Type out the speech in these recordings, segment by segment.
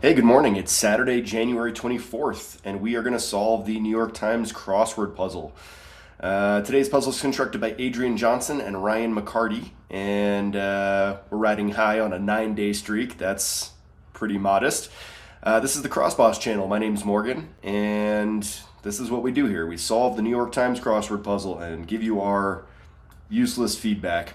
Hey, good morning. It's Saturday, January 24th, and we are going to solve the New York Times crossword puzzle. Today's puzzle is constructed by Adrian Johnson and Ryan McCarty, and we're riding high on a 9-day streak. That's pretty modest. This is the Crossboss channel. My name's Morgan, and this is what we do here. We solve the New York Times crossword puzzle and give you our useless feedback.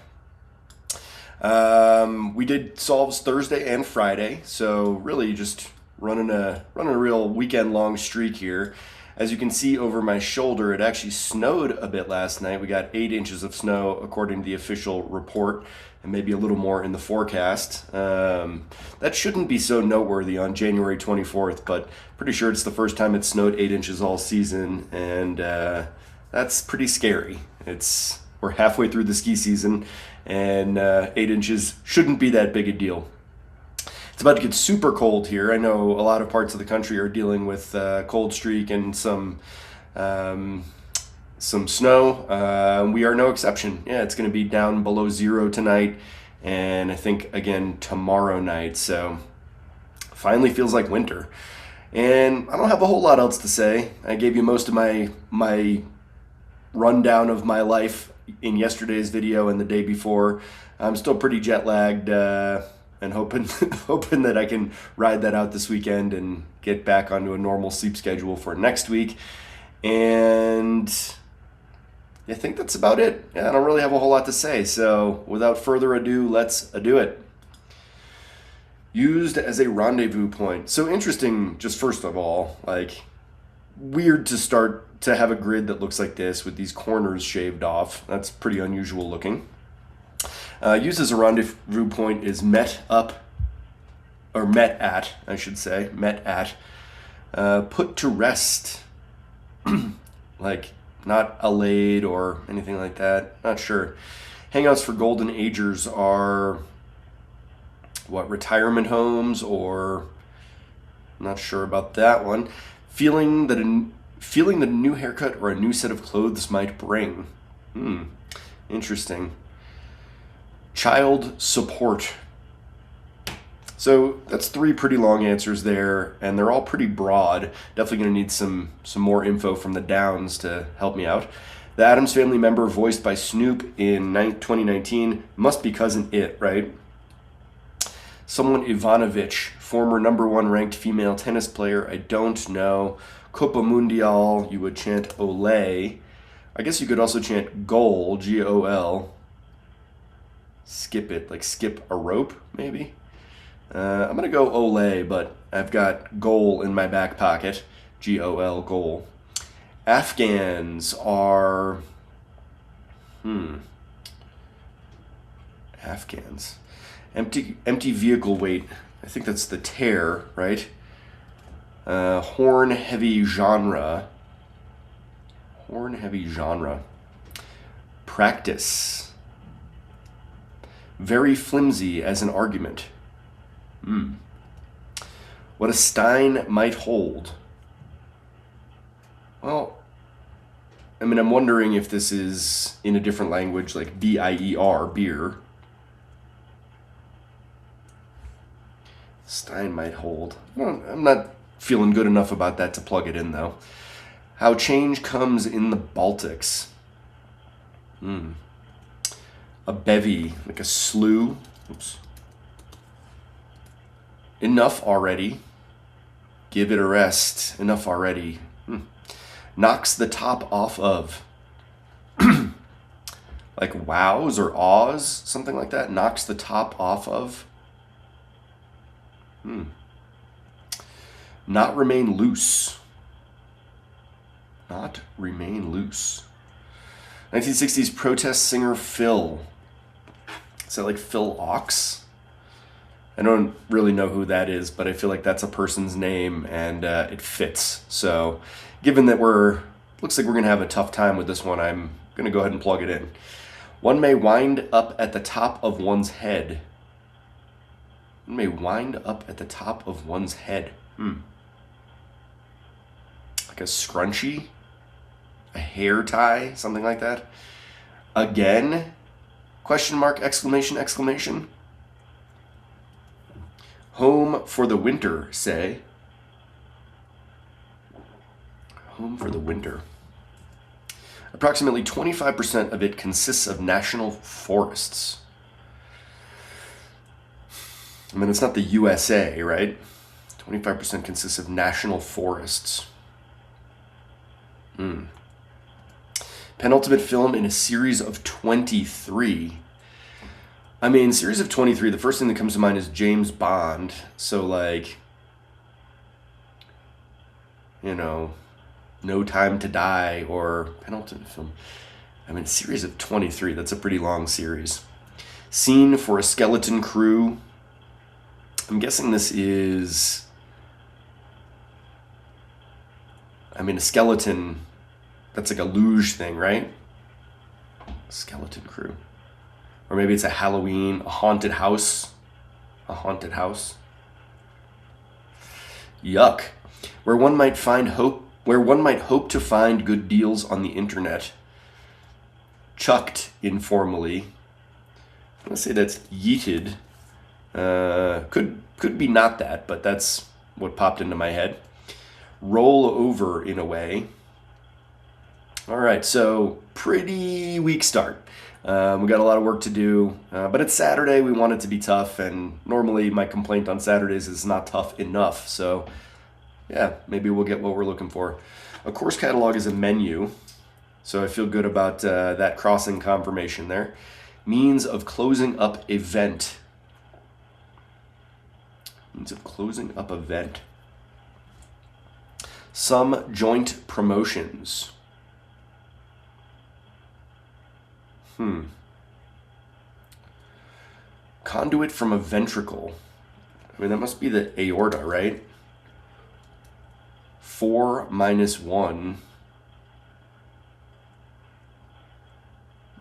We did solves Thursday and Friday, so really just running a real weekend long streak here. As you can see over my shoulder, it actually snowed a bit last night. We got 8 inches of snow according to the official report, and maybe a little more in the forecast. That shouldn't be so noteworthy on January 24th, but pretty sure it's the first time it snowed 8 inches all season, and that's pretty scary. We're halfway through the ski season, and 8 inches shouldn't be that big a deal. It's about to get super cold here. I know a lot of parts of the country are dealing with cold streak and some snow. We are no exception. Yeah, it's going to be down below 0 tonight, and I think again tomorrow night. So finally feels like winter. And I don't have a whole lot else to say. I gave you most of my rundown of my life in yesterday's video and the day before. I'm still pretty jet lagged and hoping that I can ride that out this weekend and get back onto a normal sleep schedule for next week. And I think that's about it. Yeah, I don't really have a whole lot to say. So without further ado, let's do it. Used as a rendezvous point. So interesting, just first of all, like weird to start to have a grid that looks like this with these corners shaved off. That's pretty unusual looking. Used as a rendezvous point is met at, I should say, put to rest. Like not allayed or anything like that. Not sure. Hangouts for golden agers are what, retirement homes, or not sure about that one. Feeling that a new haircut or a new set of clothes might bring. Interesting. Child support. So that's 3 pretty long answers there, and they're all pretty broad. Definitely going to need some more info from the downs to help me out. The Addams Family member voiced by Snoop in 2019 must be Cousin It, right? Someone Ivanovic, former #1 ranked female tennis player. I don't know. Copa Mundial, you would chant Olé. I guess you could also chant goal, G-O-L. Skip it, like skip a rope, maybe? I'm going to go Olé, but I've got goal in my back pocket. G-O-L, goal. Afghans are... Afghans. Empty vehicle weight. I think that's the tear, right? Horn heavy genre. Horn heavy genre. Practice. Very flimsy as an argument. What a stein might hold. Well, I mean, I'm wondering if this is in a different language, like B-I-E-R, beer. Stein might hold. Well, I'm not feeling good enough about that to plug it in, though. How change comes in the Baltics. A bevy, like a slew. Oops. Enough already. Give it a rest. Enough already. Knocks the top off of. Like wows or awes, something like that. Knocks the top off of. Not remain loose. Not remain loose. 1960s protest singer Phil. Is that like Phil Ox? I don't really know who that is, but I feel like that's a person's name, and it fits. So given that looks like we're going to have a tough time with this one, I'm going to go ahead and plug it in. One may wind up at the top of one's head. One may wind up at the top of one's head. Like a scrunchie? A hair tie? Something like that? Again? Question mark, exclamation, exclamation. Home for the winter, say. Home for the winter. Approximately 25% of it consists of national forests. I mean, it's not the USA, right? 25% consists of national forests. Penultimate film in a series of 23. I mean, series of 23, the first thing that comes to mind is James Bond. So, like, you know, No Time to Die or penultimate film. I mean, series of 23, that's a pretty long series. Scene for a skeleton crew. I'm guessing this is, I mean, a skeleton, that's like a luge thing, right? Skeleton crew. Or maybe it's a Halloween, a haunted house. A haunted house. Yuck. Where one might hope to find good deals on the internet. Chucked informally. I'm gonna say that's yeeted. Could be not that, but that's what popped into my head. Roll over in a way. All right, so pretty weak start. We got a lot of work to do, but it's Saturday. We want it to be tough, and normally my complaint on Saturdays is not tough enough. So, yeah, maybe we'll get what we're looking for. A course catalog is a menu, so I feel good about that crossing confirmation there. Means of closing up event. Means of closing up event. Some joint promotions. Conduit from a ventricle. I mean, that must be the aorta, right? 4 minus 1.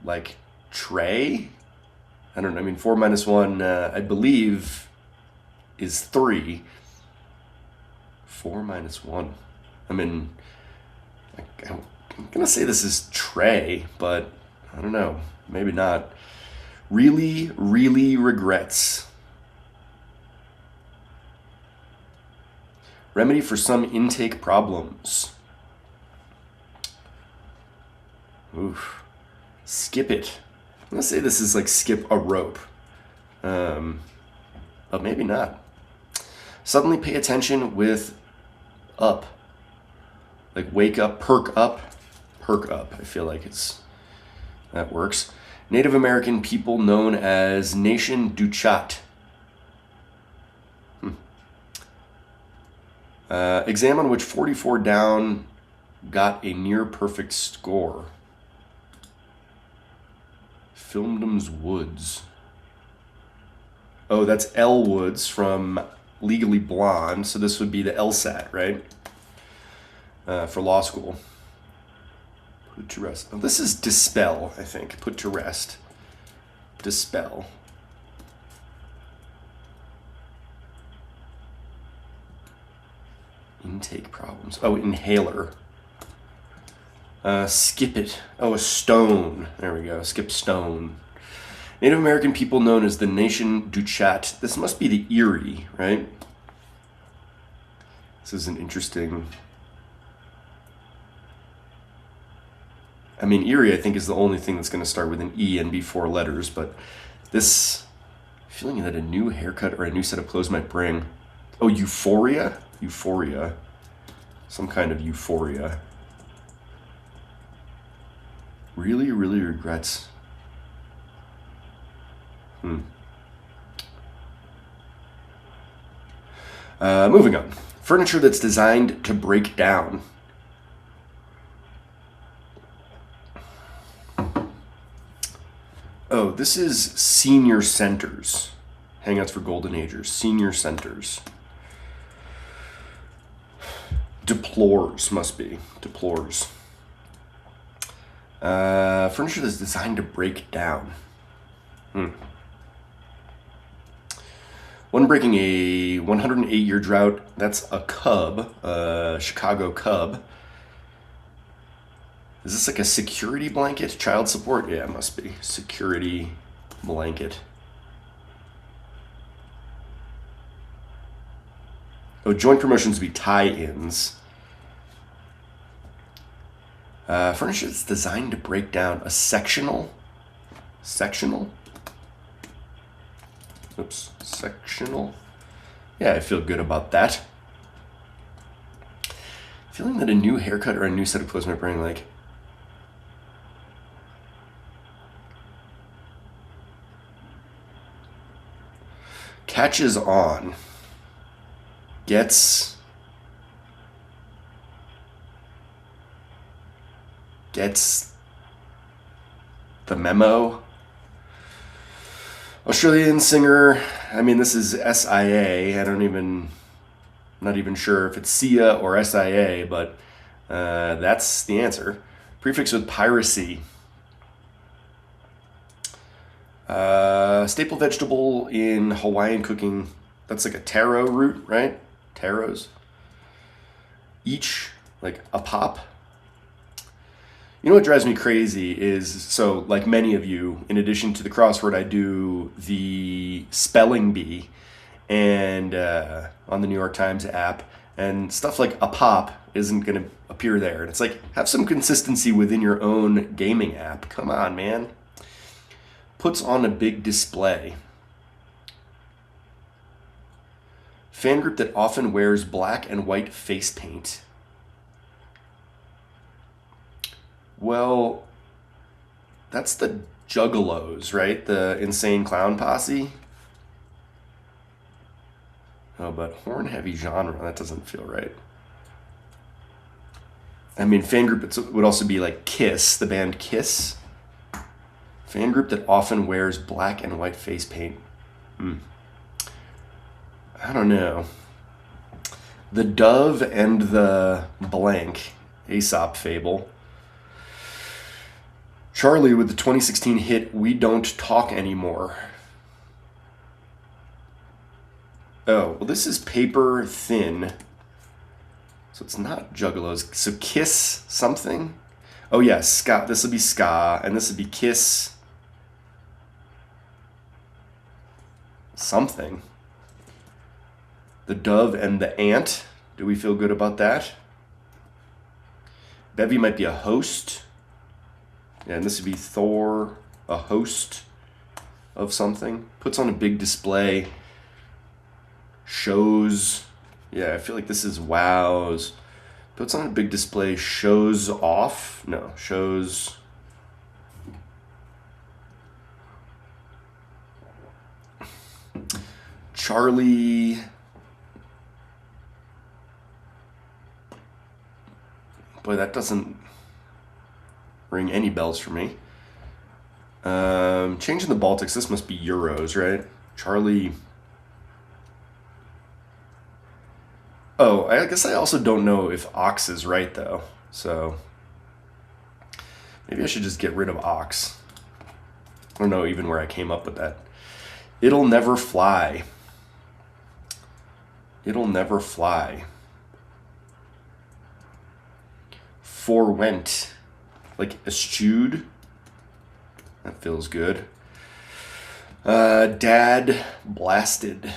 Like, tray? I don't know. I mean, 4 minus 1, I believe, is 3. 4 minus 1. I mean, I'm going to say this is tray, but I don't know. Maybe not. Really, really regrets. Remedy for some intake problems. Oof. Skip it. I'm going to say this is like skip a rope. But maybe not. Suddenly pay attention with up. Like wake up, perk up. Perk up. I feel like that works. Native American people known as Nation Duchat. Exam on which 44 down got a near perfect score. Filmdom's Woods. Oh, that's Elle Woods from Legally Blonde. So this would be the LSAT, right? For law school. Put to rest. Oh, this is dispel, I think. Put to rest. Dispel. Intake problems. Oh, inhaler. Skip it. Oh, a stone. There we go. Skip stone. Native American people known as the Nation Duchat. This must be the Erie, right? This is an interesting... I mean, Erie, I think, is the only thing that's going to start with an E and be 4 letters, but this feeling that a new haircut or a new set of clothes might bring. Oh, euphoria? Euphoria. Some kind of euphoria. Really, really regrets. Moving on. Furniture that's designed to break down. Oh, this is senior centers. Hangouts for golden agers. Senior centers. Deplores must be. Deplores. Furniture that's designed to break down. One breaking a 108-year drought. That's a Cub, Chicago Cub. Is this like a security blanket? Child support? Yeah, it must be. Security blanket. Oh, joint promotions would be tie-ins. Furniture that's designed to break down. A sectional? Sectional? Oops. Sectional? Yeah, I feel good about that. Feeling that a new haircut or a new set of clothes might bring, like... Catches on. Gets the memo. Australian singer. I mean, this is SIA. Not even sure if it's SIA or SIA, but that's the answer. Prefix with piracy. Staple vegetable in Hawaiian cooking. That's like a taro root, right? Taros. Each, like a pop. You know what drives me crazy is, so like many of you, in addition to the crossword, I do the spelling bee and on the New York Times app, and stuff like a pop isn't going to appear there. And it's like, have some consistency within your own gaming app. Come on, man. Puts on a big display. Fan group that often wears black and white face paint. Well, that's the Juggalos, right? The insane clown posse. Oh, but horn-heavy genre, that doesn't feel right. I mean, fan group would also be like Kiss, the band Kiss. Fan group that often wears black and white face paint. I don't know. The Dove and the Blank, Aesop fable. Charlie with the 2016 hit We Don't Talk Anymore. Oh, well, this is paper thin. So it's not Juggalos. So Kiss something? Oh, yeah, ska. This would be ska, and this would be Kiss something. The Dove and the Ant. Do we feel good about that? Bevy might be a host. Yeah, and this would be Thor, a host of something. Puts on a big display. Shows. Yeah, I feel like this is wows. Puts on a big display. Shows off. No, shows. Charlie. Boy, that doesn't ring any bells for me. Changing the Baltics, this must be Euros, right? Charlie. Oh, I guess I also don't know if ox is right, though. So maybe I should just get rid of ox. I don't know even where I came up with that. It'll never fly. It'll never fly. Forwent. Like eschewed. That feels good. Dad blasted.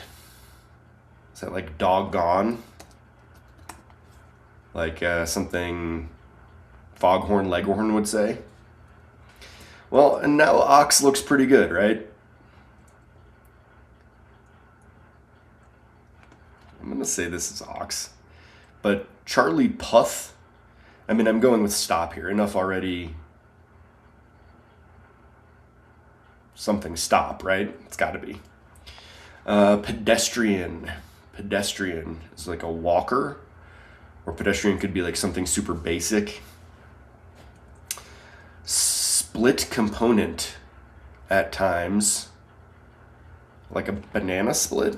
Is that like doggone? Like something Foghorn Leghorn would say. Well, and now ox looks pretty good, right? I'm going to say this is ox. But Charlie Puth, I mean, I'm going with stop here. Enough already. Something stop, right? It's got to be. Pedestrian. Pedestrian is like a walker. Or pedestrian could be like something super basic. Split component at times. Like a banana split.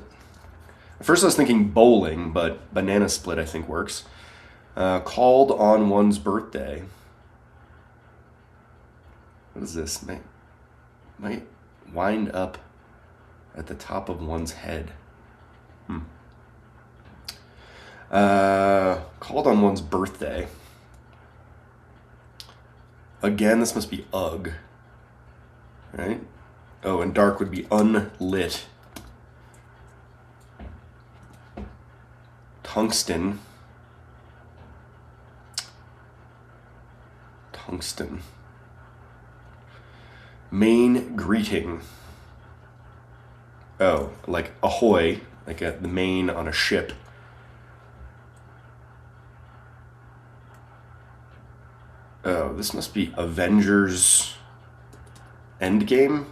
At first I was thinking bowling, but banana split I think works. Called on one's birthday. What is this? Might wind up at the top of one's head. Called on one's birthday. Again, this must be ugh. Right? Oh, and dark would be unlit. Tungsten. Main greeting. Oh, like ahoy, like the main on a ship. Oh, this must be Avengers Endgame?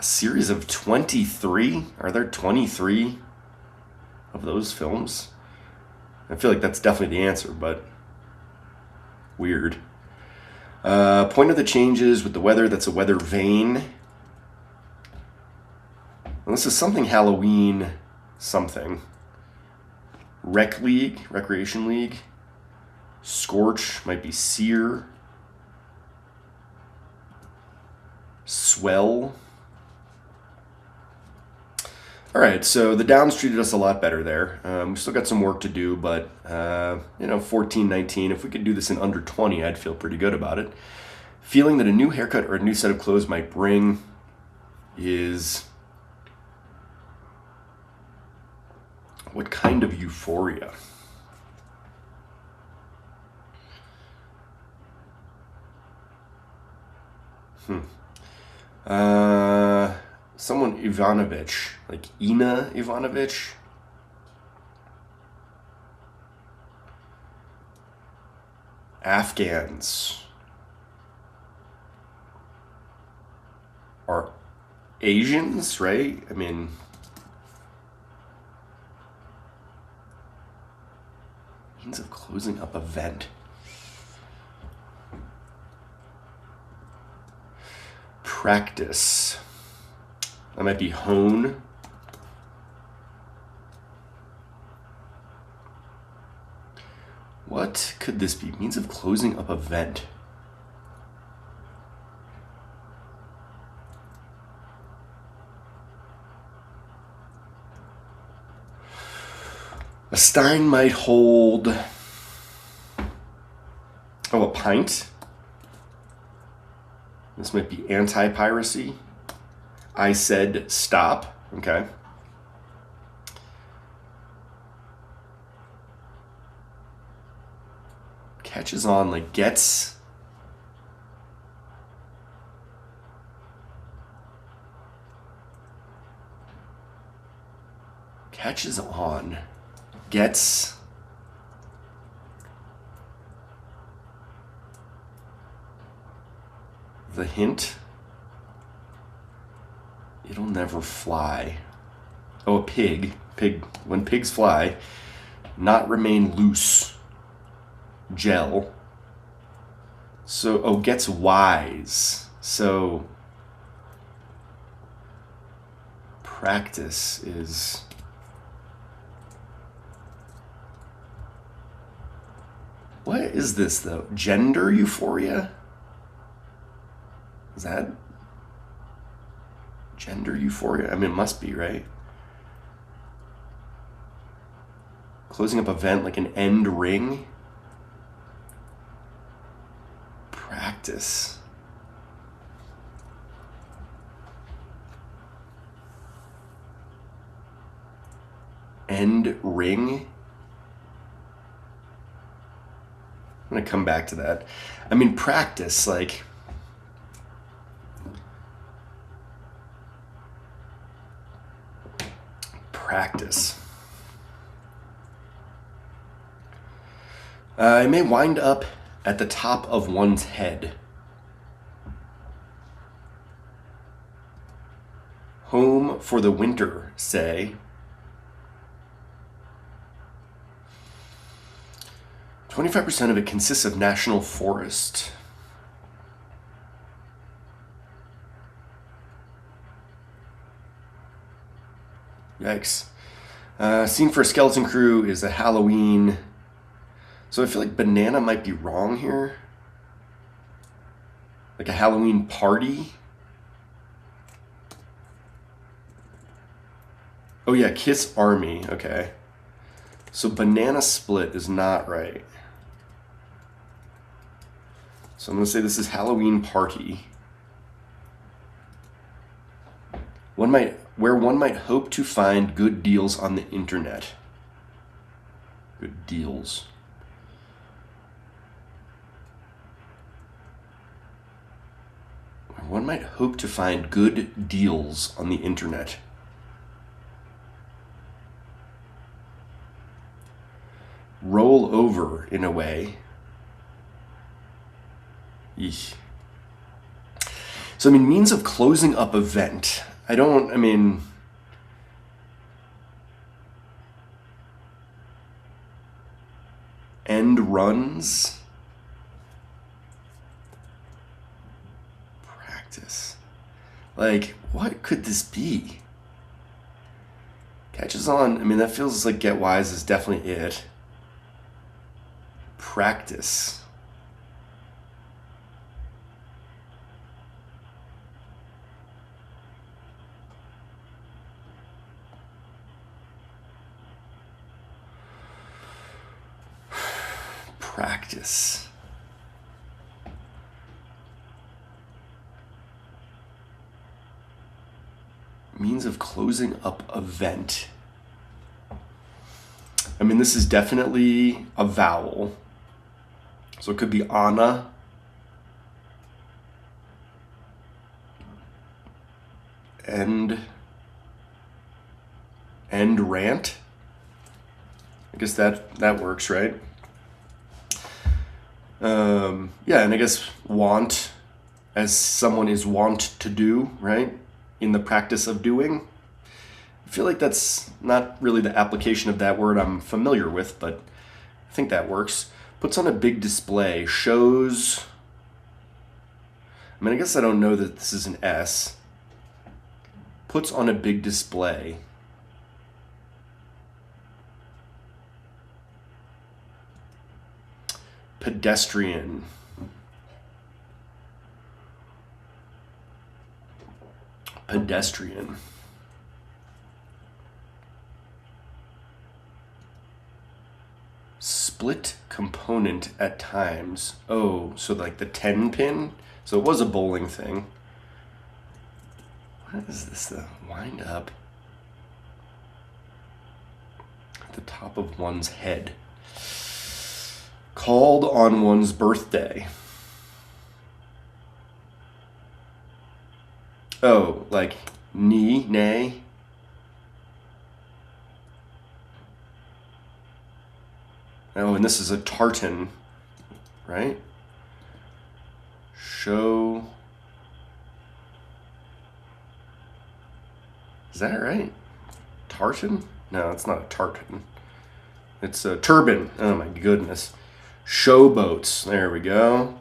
A series of 23? Are there 23 of those films? I feel like that's definitely the answer, but weird. Point of the changes with the weather, that's a weather vane. And this is something Halloween something. Recreation league. Scorch might be sear. Swell. All right, so the Downs treated us a lot better there. We still got some work to do, but 14, 19, if we could do this in under 20, I'd feel pretty good about it. Feeling that a new haircut or a new set of clothes might bring is what kind of euphoria? Someone Ivanovich, like Ina Ivanovich. Afghans are Asians, right? I mean, means of closing up a vent. Practice. That might be hone. What could this be? Means of closing up a vent. A stein might hold. Oh, a pint. This might be anti-piracy. I said stop. Okay. Catches on, like gets. Catches on. Gets. The hint. It'll never fly. Oh, a pig. Pig. When pigs fly, not remain loose. Gel. So, oh, gets wise. So, practice is. What is this, though? Gender euphoria? Is that gender euphoria? I mean, it must be, right? Closing up a vent like an end ring. Practice. End ring. I'm going to come back to that. I mean, practice, like. Practice. It may wind up at the top of one's head. Home for the winter, say. 25% of it consists of national forest. Yikes. Scene for a skeleton crew is a Halloween. So I feel like banana might be wrong here. Like a Halloween party. Oh yeah, Kiss Army. Okay. So banana split is not right. So I'm going to say this is Halloween party. Where one might hope to find good deals on the internet. Good deals. One might hope to find good deals on the internet. Roll over in a way. Eesh. So, means of closing up event. End runs. Practice. Like, what could this be? Catches on. That feels like get wise is definitely it. Practice. Practice. Means of closing up event. This is definitely a vowel. So it could be Anna. End rant. I guess that works, right? Yeah, and I guess want, as someone is wont to do, right? In the practice of doing. I feel like that's not really the application of that word I'm familiar with, but I think that works. Puts on a big display, shows. I guess I don't know that this is an S. Puts on a big display. Pedestrian. Pedestrian. Split component at times. Oh, so like the 10 pin? So it was a bowling thing. What is this? The wind up at the top of one's head. Called on one's birthday. Oh, like nay. Oh, and this is a tartan, right? Show. Is that right? Tartan? No, it's not a tartan. It's a turban. Oh my goodness. Showboats. There we go.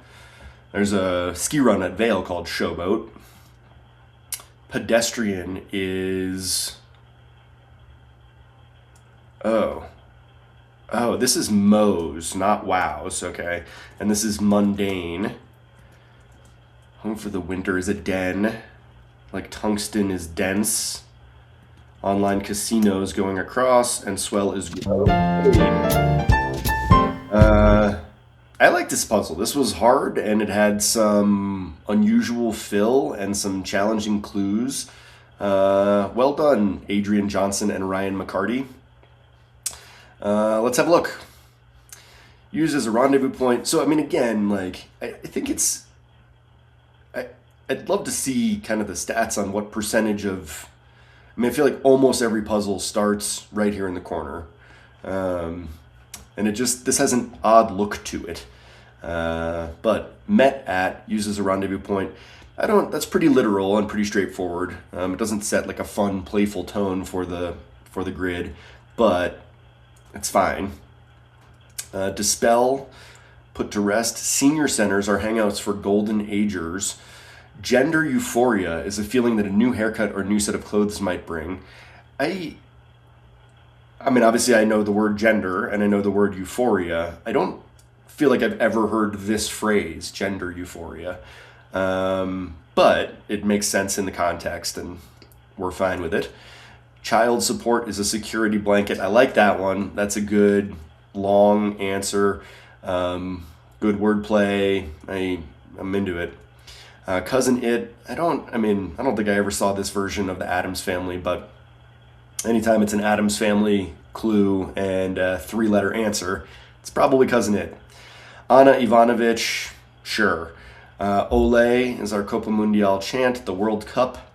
There's a ski run at Vail called Showboat. Pedestrian is... Oh, this is Moe's, not Wow's, okay. And this is mundane. Home for the winter is a den. Like tungsten is dense. Online casinos going across, and swell is grow. I like this puzzle. This was hard, and it had some unusual fill and some challenging clues. Well done, Adrian Johnson and Ryan McCarty. Let's have a look. Used as a rendezvous point. So, again, like, I think it's... I'd love to see kind of the stats on what percentage of... I feel like almost every puzzle starts right here in the corner. And this has an odd look to it. But met at uses a rendezvous point. That's pretty literal and pretty straightforward. It doesn't set like a fun, playful tone for the grid, but it's fine. Dispel, put to rest. Senior centers are hangouts for golden agers. Gender euphoria is a feeling that a new haircut or new set of clothes might bring. Obviously I know the word gender and I know the word euphoria. I don't feel like I've ever heard this phrase, gender euphoria. But it makes sense in the context and we're fine with it. Child support is a security blanket. I like that one. That's a good long answer. Good wordplay. I'm into it. Cousin It. I don't think I ever saw this version of the Addams Family, but anytime it's an Addams Family clue and a 3-letter answer. It's probably Cousin It. Ana Ivanovic, sure. Ole is our Copa Mundial chant, the World Cup.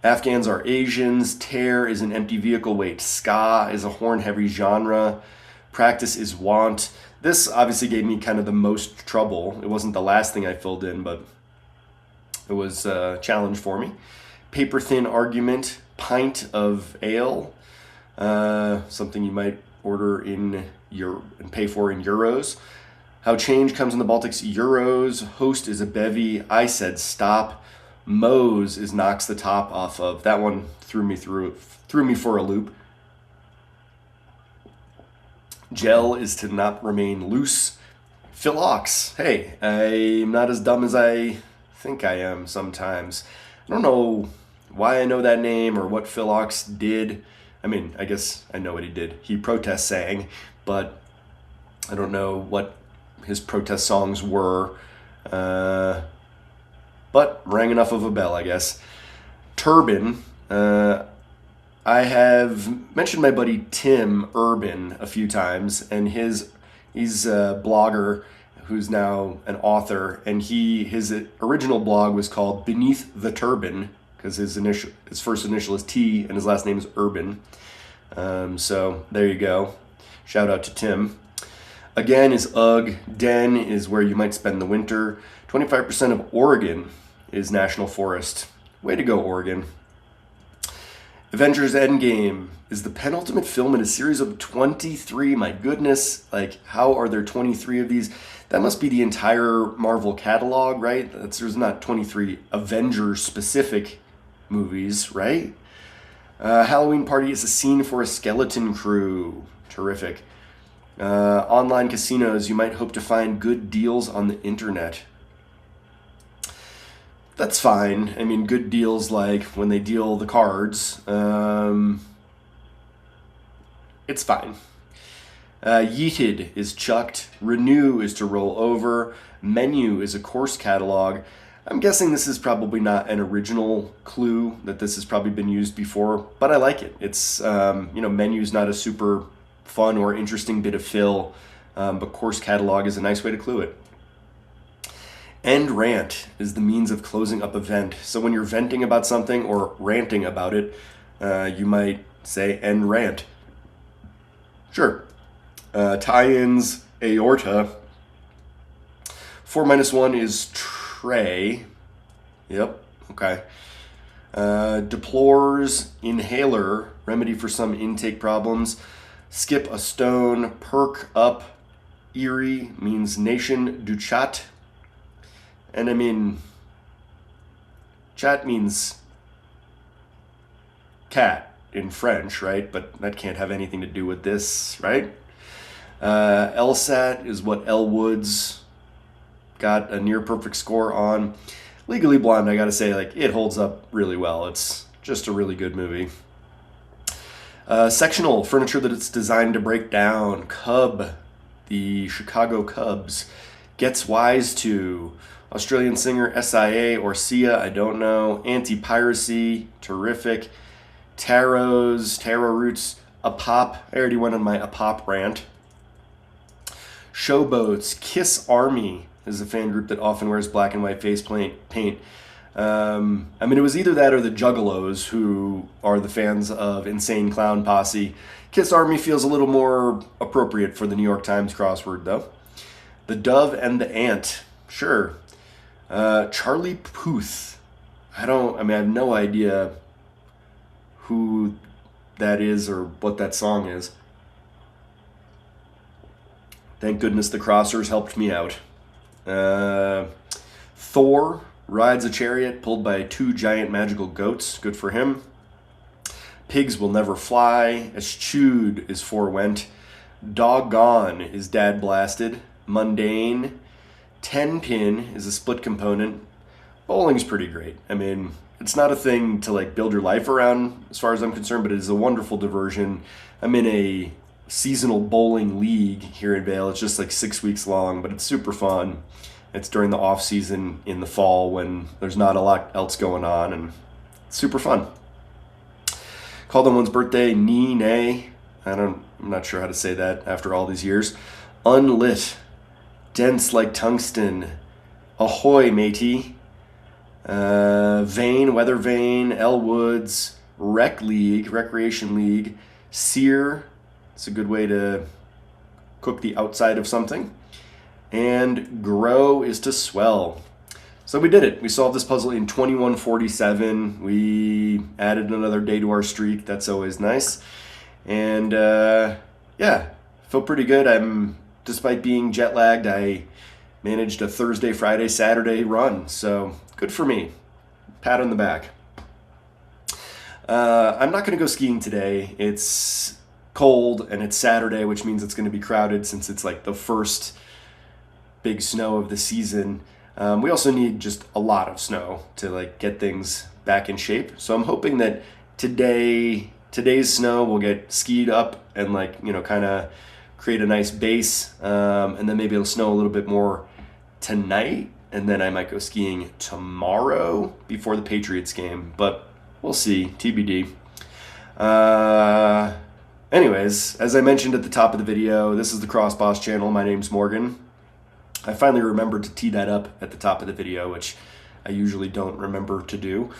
Afghans are Asians. Tear is an empty vehicle weight. Ska is a horn-heavy genre. Practice is want. This obviously gave me kind of the most trouble. It wasn't the last thing I filled in, but it was a challenge for me. Paper-thin argument. Pint of ale. Something you might order and pay for in euros. How change comes in the Baltics, euros. Host is a bevy. I said stop. Mose is knocks the top off of. That one threw me for a loop. Gel is to not remain loose. Philox. Hey, I'm not as dumb as I think I am sometimes. I don't know why I know that name or what Philox did. I mean, I guess I know what he did. He protest sang, but I don't know what his protest songs were. But rang enough of a bell, I guess. Turban. I have mentioned my buddy Tim Urban a few times, and he's a blogger who's now an author, and his original blog was called Beneath the Turban, because his first initial is T and his last name is Urban. So there you go. Shout out to Tim. Again is Ugh. Den is where you might spend the winter. 25% of Oregon is national forest. Way to go, Oregon. Avengers Endgame is the penultimate film in a series of 23. My goodness, like, how are there 23 of these? That must be the entire Marvel catalog, right? There's not 23 Avengers-specific movies, right? Halloween Party is a scene for a skeleton crew. Terrific. Online casinos, you might hope to find good deals on the internet. That's fine. I mean, good deals like when they deal the cards. It's fine. Yeeted is chucked. Renew is to roll over. Menu is a course catalog. I'm guessing this is probably not an original clue, that this has probably been used before, but I like it. It's, menu's not a super fun or interesting bit of fill, but course catalog is a nice way to clue it. End rant is the means of closing up a vent. So when you're venting about something or ranting about it, you might say end rant. Sure. Tie-ins, aorta. 4-1 is tray. Yep, okay. Deplores, inhaler, remedy for some intake problems. Skip a stone, perk up. Eerie means nation du chat. And I mean, chat means cat in French, right? But that can't have anything to do with this, right? LSAT is what Elle Woods got a near perfect score on. Legally Blonde, I gotta say, like, it holds up really well. It's just a really good movie. Sectional, furniture that it's designed to break down. Cub, the Chicago Cubs. Gets wise to. Australian singer SIA or Sia, I don't know. Anti-piracy, terrific. Taro roots, a pop. I already went on my a pop rant. Showboats, Kiss Army is a fan group that often wears black and white face paint. It was either that or the Juggalos, who are the fans of Insane Clown Posse. Kiss Army feels a little more appropriate for the New York Times crossword, though. The Dove and the Ant, sure. Charlie Puth. I have no idea who that is or what that song is. Thank goodness the crossers helped me out. Thor rides a chariot pulled by 2 giant magical goats. Good for him. Pigs will never fly. Eschewed is forewent. Doggone is dad blasted. Mundane. 10-pin is a split component. Bowling's pretty great. I mean, it's not a thing to like build your life around as far as I'm concerned, but it is a wonderful diversion. I'm in a seasonal bowling league here in Vail. It's just like 6 weeks long, but it's super fun. It's during the off season in the fall when there's not a lot else going on, and it's super fun. Called on one's birthday, nee, nay. I'm not sure how to say that after all these years. Unlit, dense like tungsten. Ahoy, matey. Vane, weather vane. L Woods, Rec League, Recreation League. Sear, it's a good way to cook the outside of something. And grow is to swell. So we did it. We solved this puzzle in 21:47. We added another day to our streak. That's always nice. And yeah, feel pretty good. Despite being jet lagged, I managed a Thursday, Friday, Saturday run. So good for me. Pat on the back. I'm not going to go skiing today. It's cold and it's Saturday, which means it's going to be crowded since it's like the first big snow of the season. We also need just a lot of snow to like get things back in shape. So I'm hoping that today's snow will get skied up and like, kind of create a nice base. And then maybe it'll snow a little bit more tonight. And then I might go skiing tomorrow before the Patriots game, but we'll see, TBD. Anyways, as I mentioned at the top of the video, this is the Cross Boss channel. My name's Morgan. I finally remembered to tee that up at the top of the video, which I usually don't remember to do.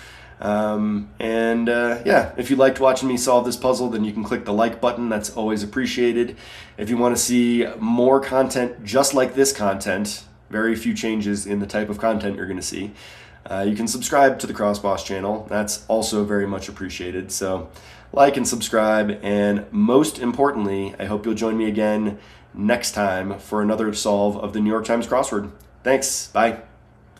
Yeah, if you liked watching me solve this puzzle, then you can click the like button. That's always appreciated. If you want to see more content just like this content, very few changes in the type of content you're going to see, you can subscribe to the Cross Boss channel. That's also very much appreciated. So like and subscribe, and most importantly, I hope you'll join me again next time for another solve of the New York Times crossword. Thanks. Bye.